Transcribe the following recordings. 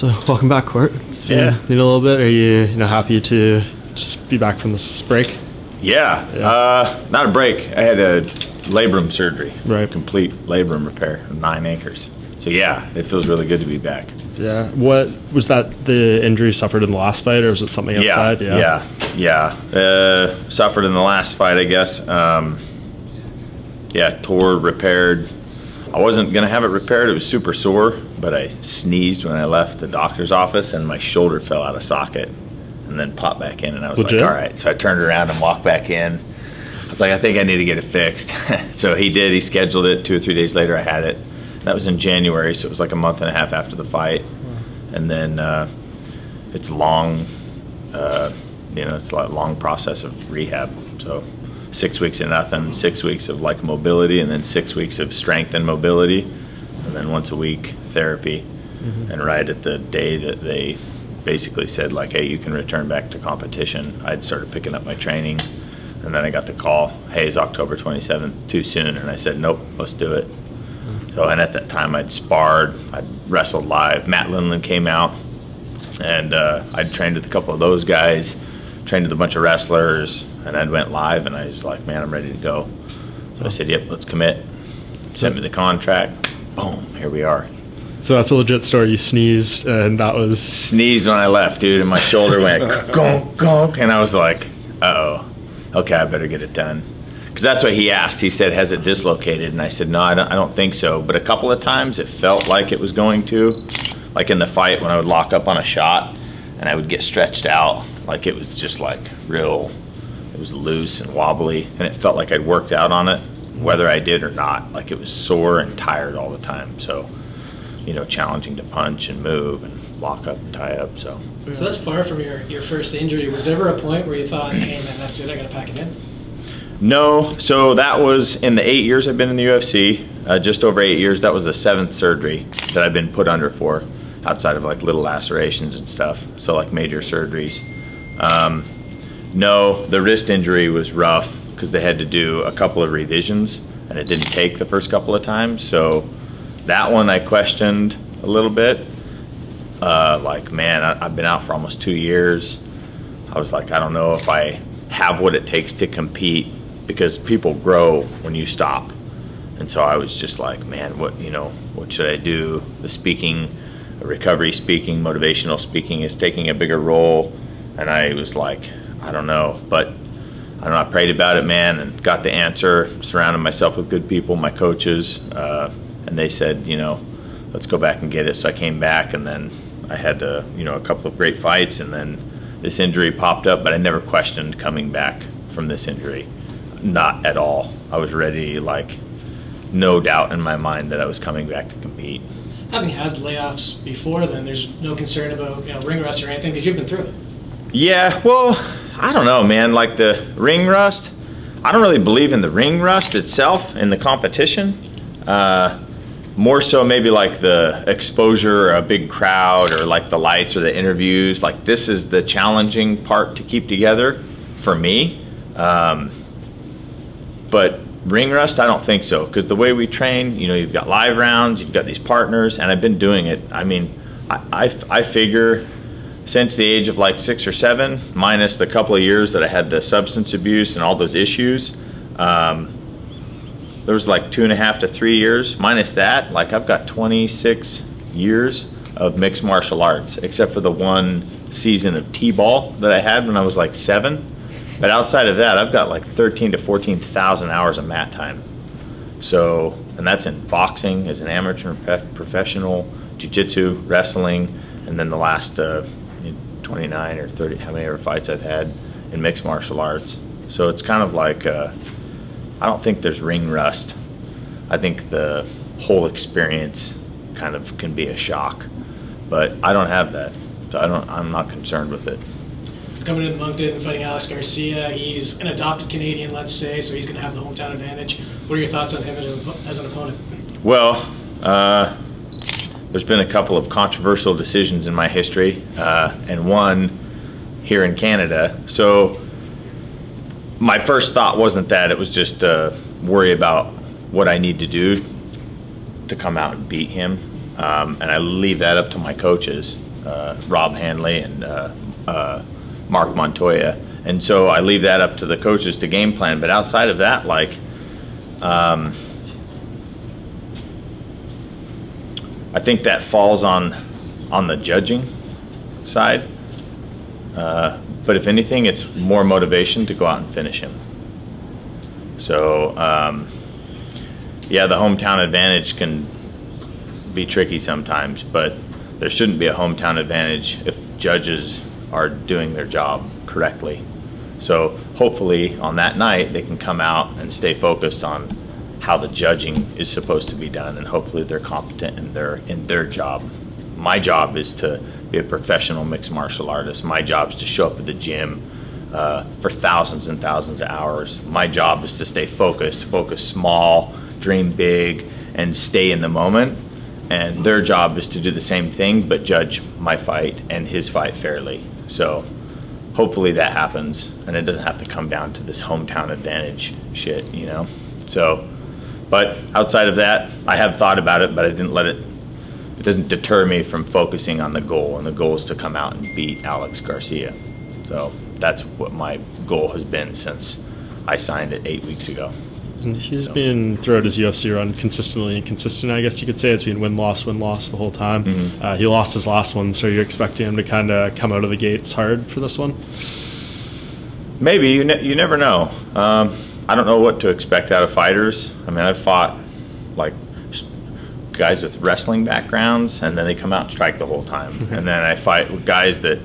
So welcome back, Court. It's been a little bit. Are you happy to just be back from this break? Yeah. Not a break. I had a labrum surgery, right? Complete labrum repair, 9 anchors. So yeah, it feels really good to be back. Yeah. What was that? The injury suffered in the last fight, or was it something outside? Yeah. Suffered in the last fight, I guess. Tore, repaired. I wasn't gonna have it repaired. It was super sore, but I sneezed when I left the doctor's office, and my shoulder fell out of socket, and then popped back in. And I was like, all right. So I turned around and walked back in. I was like, I think I need to get it fixed. So he did. He scheduled it. 2 or 3 days later, I had it. That was in January, so it was like a month and a half after the fight. And then it's long, it's a long process of rehab. So 6 weeks of nothing, 6 weeks of like mobility, and then 6 weeks of strength and mobility, and then once a week therapy. And right at the day that they basically said like, hey, you can return back to competition, I'd started picking up my training. And then I got the call, hey, it's October 27th, too soon. And I said, nope, let's do it. So, and at that time I'd sparred, I'd wrestled live. Matt Lindland came out, and I'd trained with a couple of those guys, trained with a bunch of wrestlers, and I went live, and I was like, man, I'm ready to go. So I said, yep, let's commit. Sent me the contract. Boom, here we are. So that's a legit story. You sneezed, and that was... Sneezed when I left, dude, and my shoulder went gonk, gonk, and I was like, uh-oh, okay, I better get it done. Because that's what he asked. He said, has it dislocated? And I said, no, I don't think so. But a couple of times it felt like it was going to. Like in the fight when I would lock up on a shot and I would get stretched out. Like it was just like real, it was loose and wobbly. And it felt like I'd worked out on it, whether I did or not. Like it was sore and tired all the time. So, challenging to punch and move and lock up and tie up. So that's far from your first injury. Was there ever a point where you thought, hey man, that's it, I got to pack it in? No, so that was in the 8 years I've been in the UFC, just over 8 years. That was the 7th surgery that I've been put under for, outside of like little lacerations and stuff. So like major surgeries. No, the wrist injury was rough because they had to do a couple of revisions, and it didn't take the first couple of times. So that one I questioned a little bit. Like, man, I've been out for almost 2 years. I was like, I don't know if I have what it takes to compete, because people grow when you stop. And so I was just like, man, what should I do? The speaking, recovery speaking, motivational speaking is taking a bigger role. And I was like, I don't know. But I don't know, I prayed about it, man, and got the answer, surrounded myself with good people, my coaches, and they said, let's go back and get it. So I came back, and then I had a couple of great fights, and then this injury popped up, but I never questioned coming back from this injury. Not at all. I was ready, like, no doubt in my mind that I was coming back to compete. Having had layoffs before then, there's no concern about ring rust or anything, because you've been through it. Yeah, well, I don't know, man. Like the ring rust, I don't really believe in the ring rust itself in the competition. More so maybe like the exposure or a big crowd, or like the lights or the interviews. Like this is the challenging part to keep together for me. But ring rust, I don't think so, because the way we train, you've got live rounds, you've got these partners, and I've been doing it. I mean, I figure since the age of like 6 or 7, minus the couple of years that I had the substance abuse and all those issues, there was like 2.5 to 3 years, minus that, like I've got 26 years of mixed martial arts, except for the 1 season of T-ball that I had when I was like 7. But outside of that, I've got like 13 to 14,000 hours of mat time. So, and that's in boxing as an amateur, professional, jiu-jitsu, wrestling, and then the last 29 or 30, how many ever fights I've had in mixed martial arts. So it's kind of like, I don't think there's ring rust. I think the whole experience kind of can be a shock, but I don't have that. So I'm not concerned with it. Coming into Moncton and fighting Alex Garcia, he's an adopted Canadian, let's say, so he's going to have the hometown advantage. What are your thoughts on him as an opponent? Well, there's been a couple of controversial decisions in my history, and one here in Canada. So my first thought wasn't that, it was just worry about what I need to do to come out and beat him. And I leave that up to my coaches. Rob Hanley and Mark Montoya. And so I leave that up to the coaches to game plan. But outside of that, like, I think that falls on the judging side. But if anything, it's more motivation to go out and finish him. So, yeah, the hometown advantage can be tricky sometimes, but there shouldn't be a hometown advantage if judges are doing their job correctly. So hopefully on that night they can come out and stay focused on how the judging is supposed to be done, and hopefully they're competent in their job. My job is to be a professional mixed martial artist. My job is to show up at the gym for thousands and thousands of hours. My job is to stay focused, focus small, dream big, and stay in the moment. And their job is to do the same thing, but judge my fight and his fight fairly. So hopefully that happens, and it doesn't have to come down to this hometown advantage shit, you know? So, but outside of that, I have thought about it, but I didn't let it doesn't deter me from focusing on the goal, and the goal is to come out and beat Alex Garcia. So that's what my goal has been since I signed it 8 weeks ago. And he's been, throughout his UFC run, consistently inconsistent, I guess you could say. It's been win-loss the whole time. Mm-hmm. He lost his last one, so you're expecting him to kind of come out of the gates hard for this one? Maybe. You never know. I don't know what to expect out of fighters. I mean, I've fought like guys with wrestling backgrounds, and then they come out and strike the whole time. Mm-hmm. And then I fight with guys that,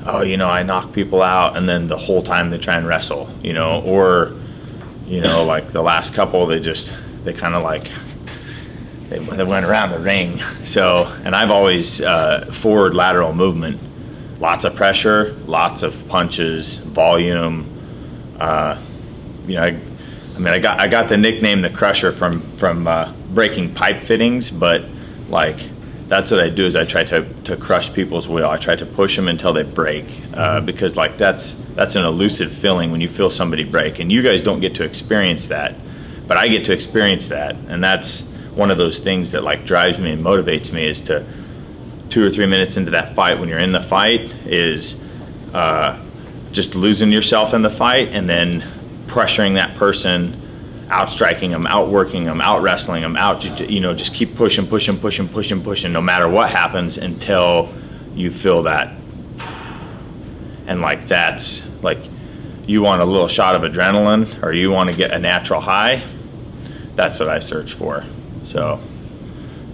oh, you know, I knock people out, and then the whole time they try and wrestle, you know, or, you know, like the last couple, they kind of like, they went around the ring. So, and I've always forward lateral movement, lots of pressure, lots of punches, volume. You know, I got the nickname the Crusher from breaking pipe fittings, but like that's what I do is I try to crush people's will. I try to push them until they break, because like that's an elusive feeling when you feel somebody break, and you guys don't get to experience that, but I get to experience that, and that's one of those things that like drives me and motivates me, is to 2 or 3 minutes into that fight, when you're in the fight, is just losing yourself in the fight and then pressuring that person, outstriking them, outworking them, out wrestling them, you know, just keep pushing, no matter what happens, until you feel that. And like that's like, you want a little shot of adrenaline, or you want to get a natural high. That's what I search for. So,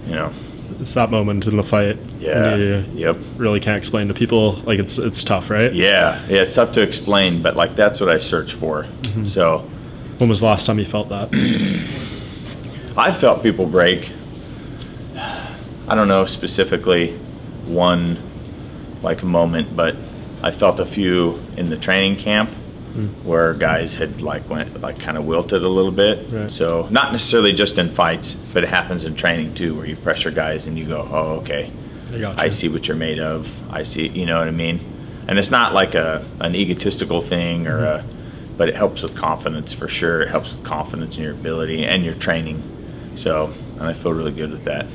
you know, it's that moment in the fight. Yeah. Yep. Really can't explain to people. Like it's tough, right? Yeah. It's tough to explain, but like that's what I search for. Mm-hmm. So, when was the last time you felt that? I felt people break. I don't know specifically one like moment, but I felt a few in the training camp where guys had like went like kind of wilted a little bit. Right. So not necessarily just in fights, but it happens in training too, where you pressure guys and you go, oh, okay, I see what you're made of. I see, you know what I mean? And it's not like an egotistical thing or but it helps with confidence for sure. It helps with confidence in your ability and your training. So, and I feel really good with that.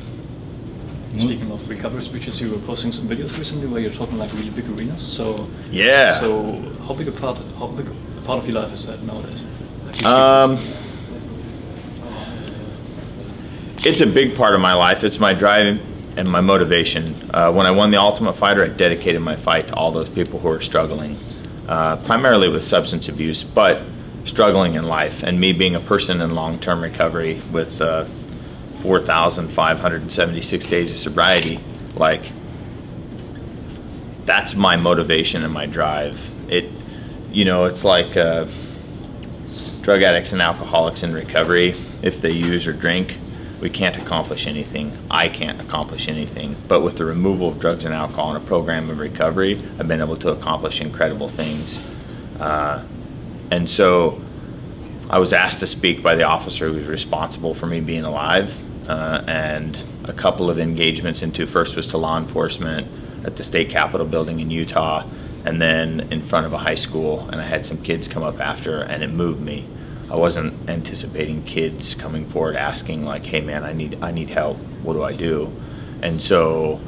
Speaking of recovery speeches, you were posting some videos recently where you're talking like really big arenas. So yeah. So how big a part of your life is that nowadays? It's a big part of my life. It's my drive and my motivation. When I won the Ultimate Fighter, I dedicated my fight to all those people who are struggling, primarily with substance abuse, but struggling in life. And me being a person in long-term recovery with 4,576 days of sobriety, like that's my motivation and my drive. It, you know, it's like drug addicts and alcoholics in recovery. If they use or drink, we can't accomplish anything. I can't accomplish anything. But with the removal of drugs and alcohol and a program of recovery, I've been able to accomplish incredible things. And so I was asked to speak by the officer who was responsible for me being alive, and a couple of engagements into, first was to law enforcement at the state capitol building in Utah, and then in front of a high school, and I had some kids come up after, and it moved me. I wasn't anticipating kids coming forward asking like, hey man, I need help, what do I do? And so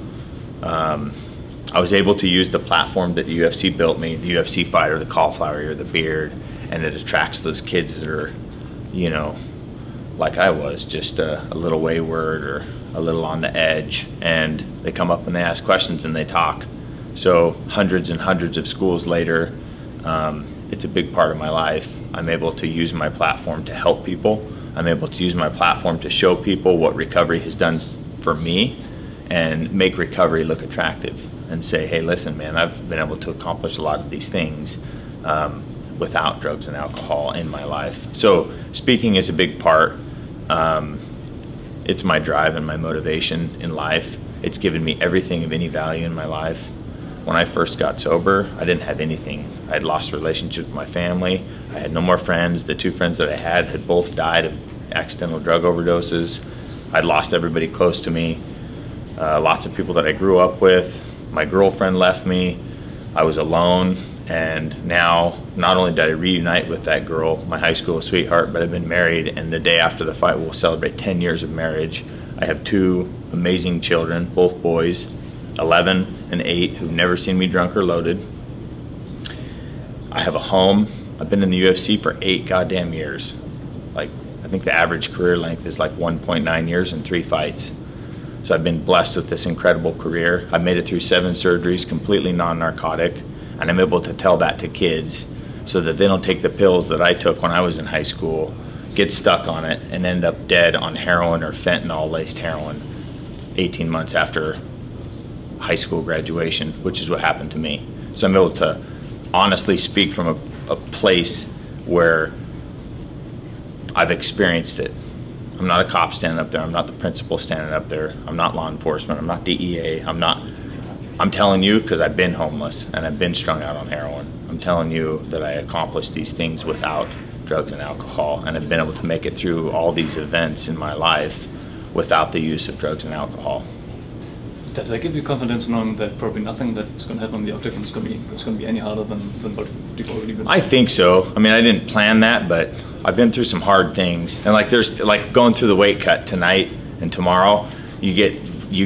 I was able to use the platform that the UFC built me, the UFC fighter, the cauliflower ear, the beard, and it attracts those kids that are, you know, like I was, just a little wayward or a little on the edge, and they come up and they ask questions and they talk. So hundreds and hundreds of schools later, it's a big part of my life. I'm able to use my platform to help people. I'm able to use my platform to show people what recovery has done for me and make recovery look attractive and say, hey, listen, man, I've been able to accomplish a lot of these things without drugs and alcohol in my life. So speaking is a big part. It's my drive and my motivation in life. It's given me everything of any value in my life. When I first got sober, I didn't have anything. I had lost relationships with my family. I had no more friends. The 2 friends that I had both died of accidental drug overdoses. I'd lost everybody close to me. Lots of people that I grew up with. My girlfriend left me. I was alone. And now, not only did I reunite with that girl, my high school sweetheart, but I've been married, and the day after the fight we'll celebrate 10 years of marriage. I have 2 amazing children, both boys, 11 and 8, who've never seen me drunk or loaded. I have a home. I've been in the UFC for 8 goddamn years. Like, I think the average career length is like 1.9 years and 3 fights. So I've been blessed with this incredible career. I made it through 7 surgeries, completely non-narcotic. And I'm able to tell that to kids so that they don't take the pills that I took when I was in high school, get stuck on it, and end up dead on heroin or fentanyl-laced heroin 18 months after high school graduation, which is what happened to me. So I'm able to honestly speak from a place where I've experienced it. I'm not a cop standing up there. I'm not the principal standing up there. I'm not law enforcement. I'm not DEA. I'm telling you because I've been homeless and I've been strung out on heroin. I'm telling you that I accomplished these things without drugs and alcohol, and I've been able to make it through all these events in my life without the use of drugs and alcohol. Does that give you confidence knowing that probably nothing that's going to happen in the octagon is going to be any harder than what you've already been through? I think so. I mean, I didn't plan that, but I've been through some hard things. And like there's like going through the weight cut tonight and tomorrow, you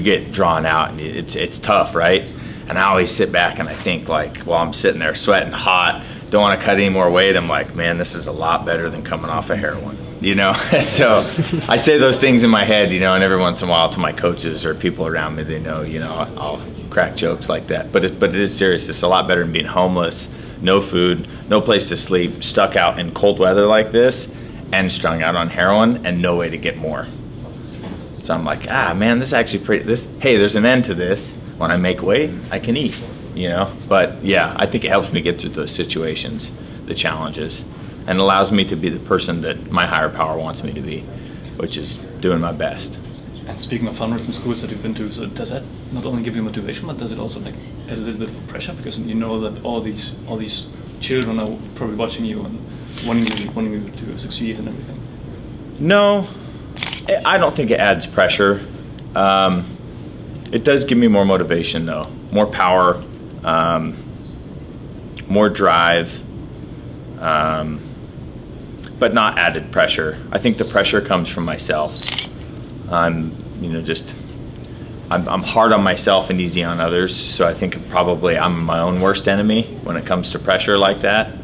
get drawn out and it's tough, right? And I always sit back and I think like, well, I'm sitting there sweating hot, don't want to cut any more weight. I'm like, man, this is a lot better than coming off of heroin, you know? And so I say those things in my head, you know, and every once in a while to my coaches or people around me, they know, you know, I'll crack jokes like that. But it is serious. It's a lot better than being homeless, no food, no place to sleep, stuck out in cold weather like this, and strung out on heroin and no way to get more. So I'm like, man, this is actually hey, there's an end to this. When I make weight, I can eat, you know? But yeah, I think it helps me get through those situations, the challenges, and allows me to be the person that my higher power wants me to be, which is doing my best. And speaking of hundreds and schools that you've been to, so does that not only give you motivation, but does it also like add a little bit of pressure? Because you know that all these children are probably watching you and wanting you to succeed and everything. No, I don't think it adds pressure. It does give me more motivation though, more power, more drive, but not added pressure. I think the pressure comes from myself. I'm hard on myself and easy on others, so I think probably I'm my own worst enemy when it comes to pressure like that.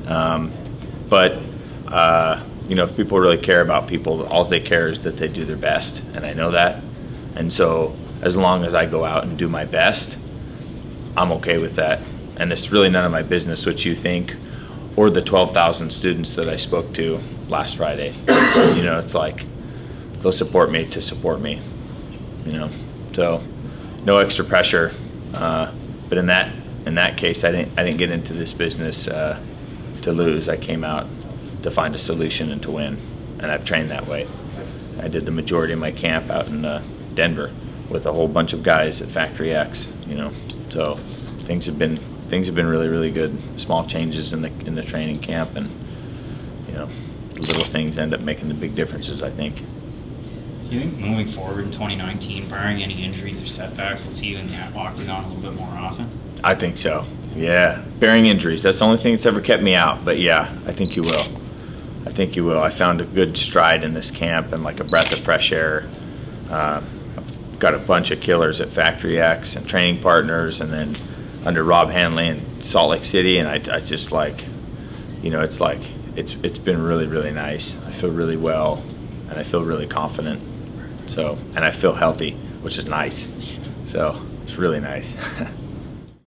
You know, if people really care about people, all they care is that they do their best, and I know that. And so as long as I go out and do my best, I'm okay with that. And it's really none of my business what you think, or the 12,000 students that I spoke to last Friday. You know, it's like, they'll support me to support me, you know. So no extra pressure. But in that case, I didn't get into this business to lose. I came out to find a solution and to win, and I've trained that way. I did the majority of my camp out in Denver with a whole bunch of guys at Factory X, you know. So things have been really, really good. Small changes in the training camp, and you know, little things end up making the big differences, I think. Do you think moving forward in 2019, barring any injuries or setbacks, we'll see you in the octagon a little bit more often? I think so. Yeah, barring injuries. That's the only thing that's ever kept me out. But yeah, I think you will. I think you will. I found a good stride in this camp and like a breath of fresh air. I've got a bunch of killers at Factory X and training partners, and then under Rob Hanley in Salt Lake City, and I just like, you know, it's like it's been really, really nice. I feel really well, and I feel really confident. So, and I feel healthy, which is nice. So it's really nice.